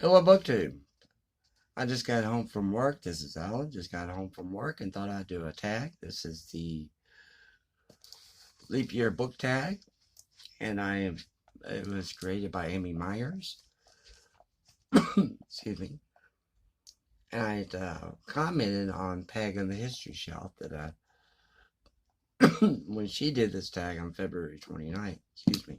Hello, BookTube. I just got home from work. This is Alan. Just got home from work and thought I'd do a tag. This is the Leap Year book tag, and it was created by Amy Myers. Excuse me. And I commented on Peg on the History Shelf that when she did this tag on February 29th, excuse me,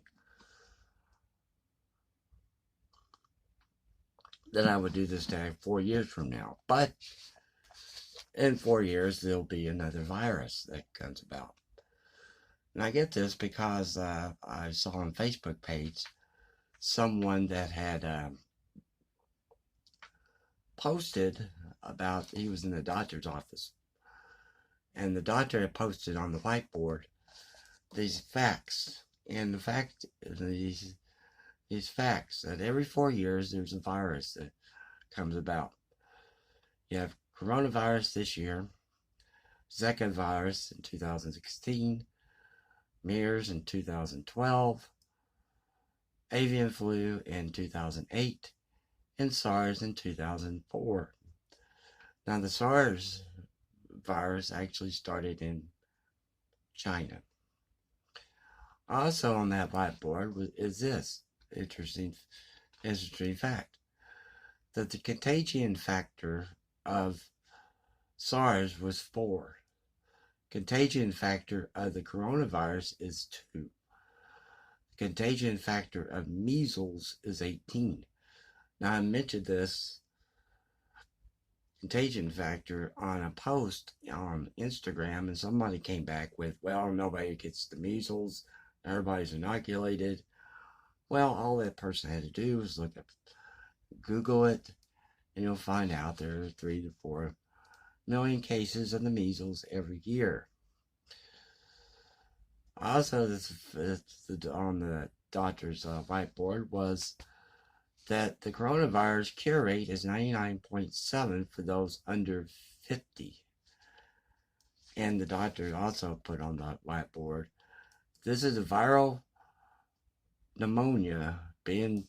that I would do this tag 4 years from now. But in 4 years, there'll be another virus that comes about. And I get this because I saw on Facebook page someone that had posted about he was in the doctor's office, and the doctor had posted on the whiteboard these facts, and these facts that every 4 years there's a virus that comes about. You have coronavirus this year, Zika virus in 2016, MERS in 2012, avian flu in 2008, and SARS in 2004. Now, the SARS virus actually started in China. Also on that whiteboard is this interesting fact that the contagion factor of SARS was 4. Contagion factor of the coronavirus is 2. Contagion factor of measles is 18. Now, I mentioned this contagion factor on a post on Instagram, and somebody came back with, well, nobody gets the measles, everybody's inoculated. Well, all that person had to do was look up, Google it, and you'll find out there are 3 to 4 million cases of the measles every year. Also, on the doctor's whiteboard was that the coronavirus cure rate is 99.7 for those under 50. And the doctor also put on the whiteboard, this is a viral pneumonia being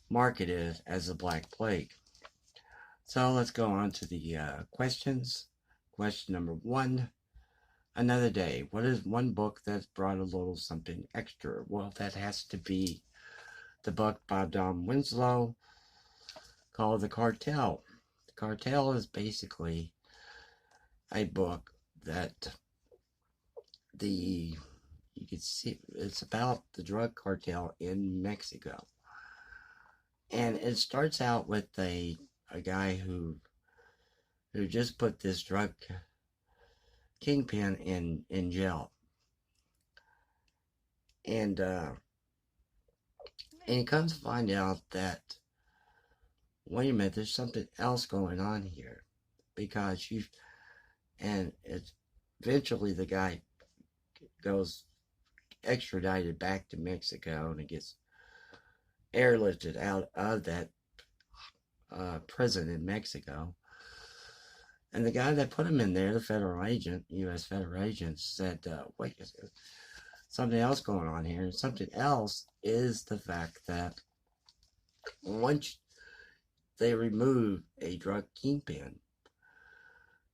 marketed as a black plague. So let's go on to the questions. Question number 1. Another day. What is one book that's brought a little something extra? Well, that has to be the book by Don Winslow called The Cartel. The Cartel is basically a book that you can see it's about the drug cartel in Mexico. And it starts out with a guy who just put this drug kingpin in jail. And he comes to find out that, wait a minute, there's something else going on here. Because it's eventually the guy goes extradited back to Mexico and it gets airlifted out of that prison in Mexico. And the guy that put him in there, the federal agent, U.S. federal agent, said, wait, something else going on here. And something else is the fact that once they remove a drug kingpin,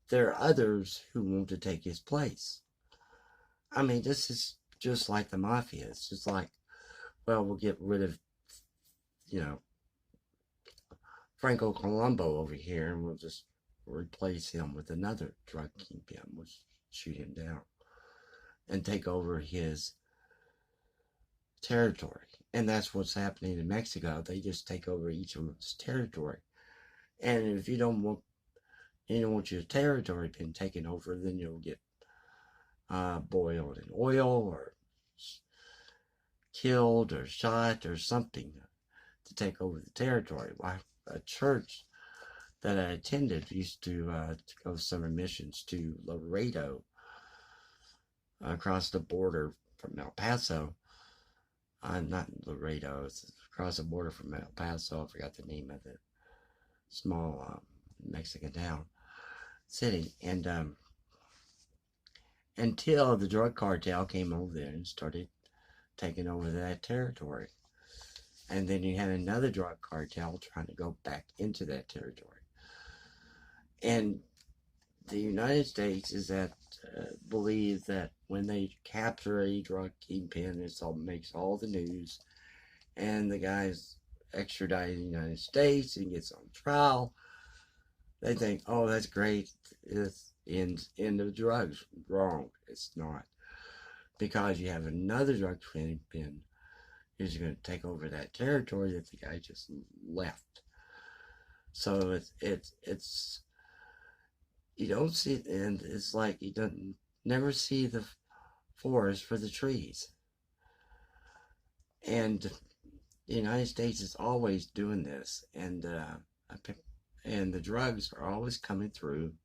there are others who want to take his place. I mean, this is just like the mafia. It's just like, well, we'll get rid of, Franco Colombo over here, and we'll just replace him with another drug kingpin. We'll shoot him down and take over his territory. And that's what's happening in Mexico. They just take over each of its territory. And if you don't want your territory being taken over, then you'll get boiled in oil or killed or shot or something to take over the territory. Why, a church that I attended used to go summer missions to Laredo, across the border from El Paso. Not Laredo, it's across the border from El Paso. I forgot the name of the small Mexican town, city. And until the drug cartel came over there and started taking over that territory. And then you had another drug cartel trying to go back into that territory. And the United States is that believes that when they capture a drug kingpin, it makes all the news, and the guy's extradited in the United States and gets on trial. They think, oh, that's great. It's end of drugs. Wrong. It's not, because you have another drug kingpin who's going to take over that territory that the guy just left. So it's you don't see it, and it's like you don't never see the forest for the trees. And the United States is always doing this, and the drugs are always coming through,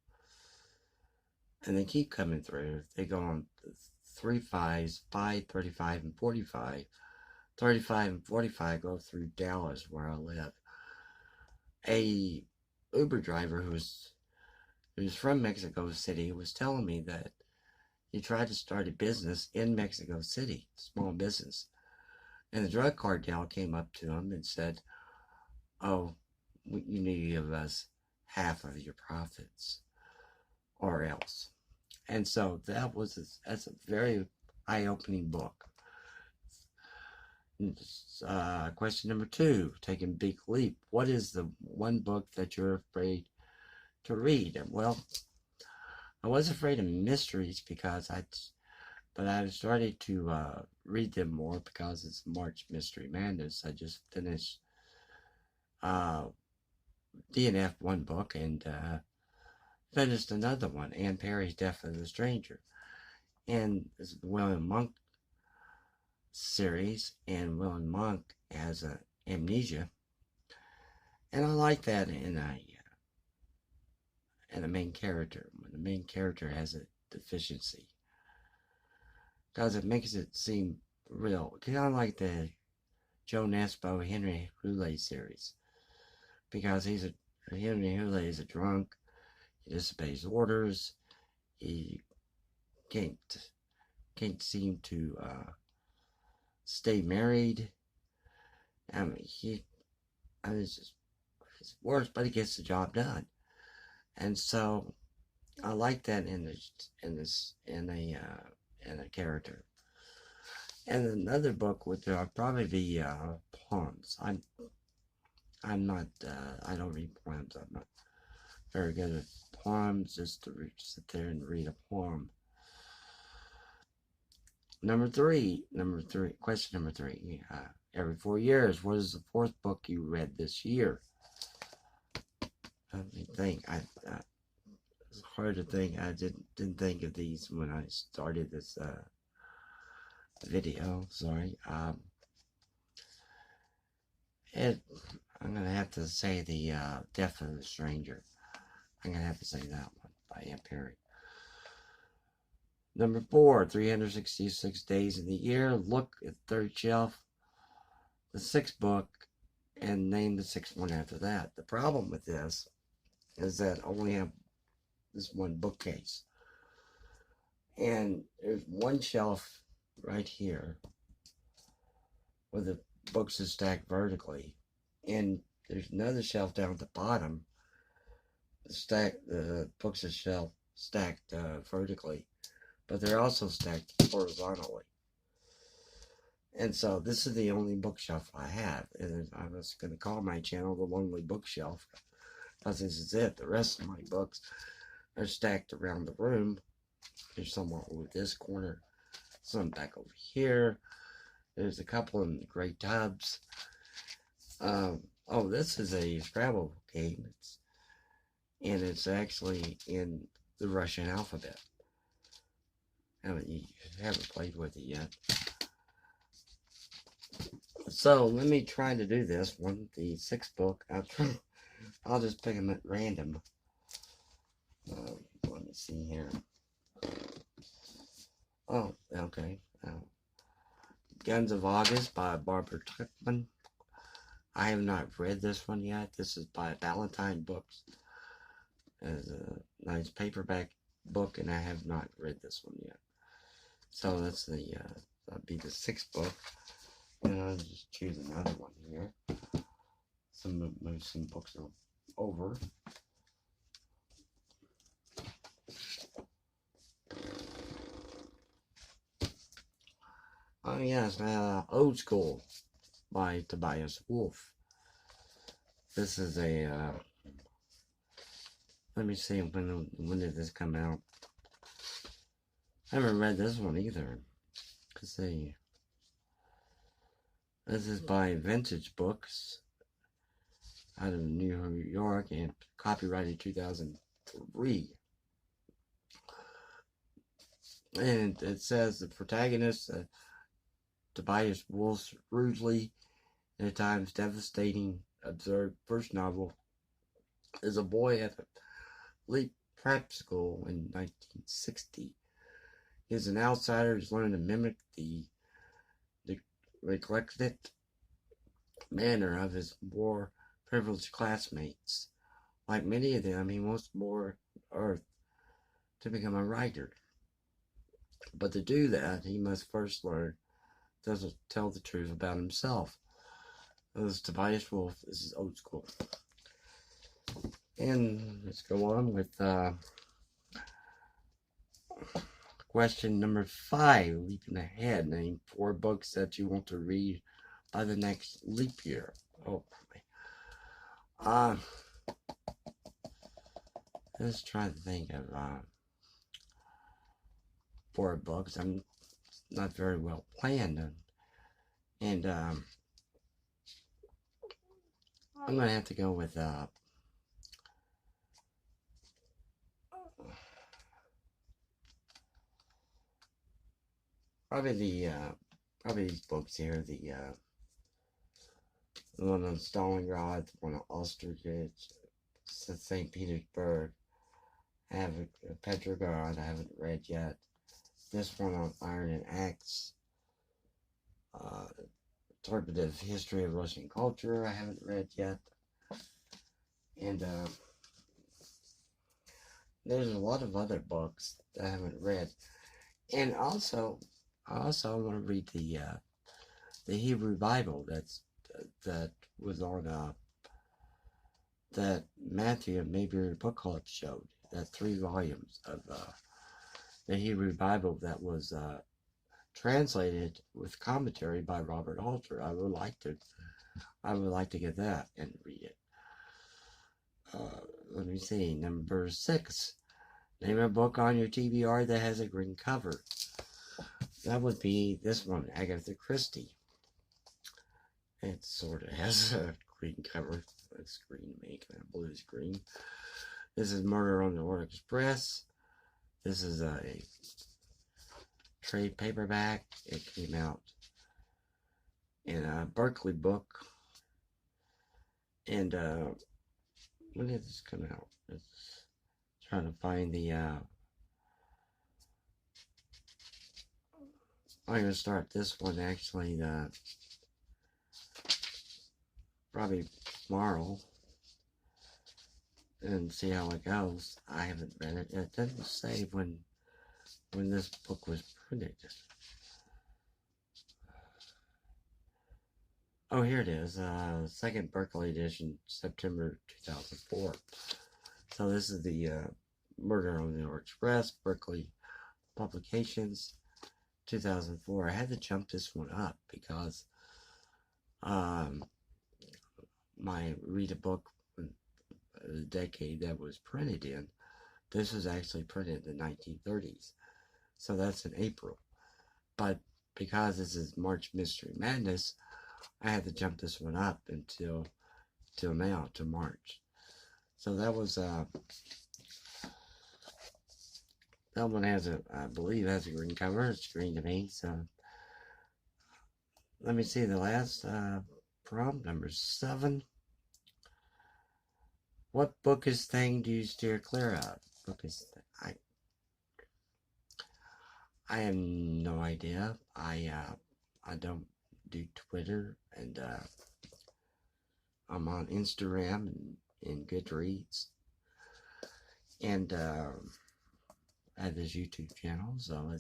and they keep coming through. They go on 3 5s, 5, 35, and 45. 35 and 45 go through Dallas, where I live. A Uber driver who's from Mexico City was telling me that he tried to start a business in Mexico City, small business. And the drug cartel came up to him and said, oh, you need to give us half of your profits or else. And so that's a very eye-opening book. Question number 2, taking big leap. What is the one book that you're afraid to read? Well, I was afraid of mysteries but I've started to read them more because it's March Mystery Madness. I just finished DNF one book and finished another one, Anne Perry's Death of the Stranger. And this is the William Monk series, and William Monk has amnesia. And I like that in a main character, when the main character has a deficiency, because it makes it seem real. Kind of like the Joe Nesbo Henry Hoolay series, because Henry Hoolay is a drunk. He disobeys orders. He can't seem to stay married. It's worse, but he gets the job done. And so I like that in a character. And another book would probably be poems. I'm not I don't read poems. I'm not very good at poems. Just to sit there and read a poem. Number three. Question number 3. Every 4 years, what is the 4th book you read this year? Let me think. It's hard to think. I didn't think of these when I started this video. Sorry. I'm gonna have to say the Death of the Stranger. I'm gonna have to say that one by Anne Perry. Number 4, 366 days in the year. Look at the 3rd shelf, the 6th book, and name the 6th one after that. The problem with this is that I only have this one bookcase. And there's one shelf right here where the books are stacked vertically. And there's another shelf down at the bottom. The books are stacked vertically, but they're also stacked horizontally. And so this is the only bookshelf I have. And I was going to call my channel The Lonely Bookshelf, because this is it. The rest of my books are stacked around the room. There's some over this corner, some back over here. There's a couple in the gray tubs. Oh, this is a Scrabble game. And it's actually in the Russian alphabet. You haven't played with it yet. So let me try to do this one. The 6th book. I'll just pick them at random. Let me see here. Oh, okay. Guns of August by Barbara Tuchman. I have not read this one yet. This is by Ballantine Books. It's a nice paperback book, and I have not read this one yet. So that's that'll be the 6th book. And I'll just choose another one here. Some books are over. Oh yes, Old School by Tobias Wolff. This is a, let me see, when did this come out? I haven't read this one either. Let's see. This is by Vintage Books out of New York and copyrighted 2003. And it says the protagonist, Tobias Wolff's rudely and at times devastating absurd first novel, is a boy at the elite prep school in 1960. He is an outsider who's learning to mimic the neglected manner of his more privileged classmates. Like many of them, he wants more earth to become a writer. But to do that, he must first learn to tell the truth about himself. This is Tobias Wolff. This is Old School. And let's go on with question number 5. Leaping ahead. Name 4 books that you want to read by the next leap year. Oh, my. Let's try to think of 4 books. I'm not very well planned. And I'm going to have to go with probably these books here. The one on Stalingrad, the one on Austerlitz, St. Petersburg. I have Petrograd I haven't read yet. This one on Iron and Axe. Interpretive History of Russian Culture I haven't read yet. And there's a lot of other books that I haven't read. And also, I want to read the Hebrew Bible that was on that Matthew and Mayberry Book Club showed. That 3 volumes of the Hebrew Bible that was translated with commentary by Robert Halter. I would like to get that and read it. Let me see. Number 6. Name a book on your TBR that has a green cover. That would be this one, Agatha Christie. It sort of has a green cover. It's green to me, kind of blues green. This is Murder on the Orient Express. This is a trade paperback. It came out in a Berkeley book. And when did this come out? It's trying to find the I'm going to start this one actually probably tomorrow and see how it goes. I haven't read it. It doesn't say when this book was printed. Oh, here it is. Second Berkeley edition, September 2004. So this is the Murder on the Orient Express, Berkeley Publications, 2004. I had to jump this one up because my read a book the decade that was printed in, this was actually printed in the 1930s. So that's in April. But because this is March Mystery Madness, I had to jump this one up until now, to March. So that was that one has I believe has a green cover. It's green to me. So let me see the last prompt, number 7. What bookish thing do you steer clear of? Bookish thing. I have no idea. I don't do Twitter, and I'm on Instagram and Goodreads, and I have this YouTube channel, so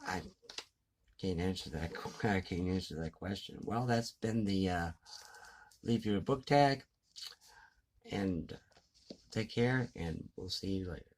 I can't answer that. I can't answer that question. Well, that's been the Leave Your Book Tag, and take care, and we'll see you later.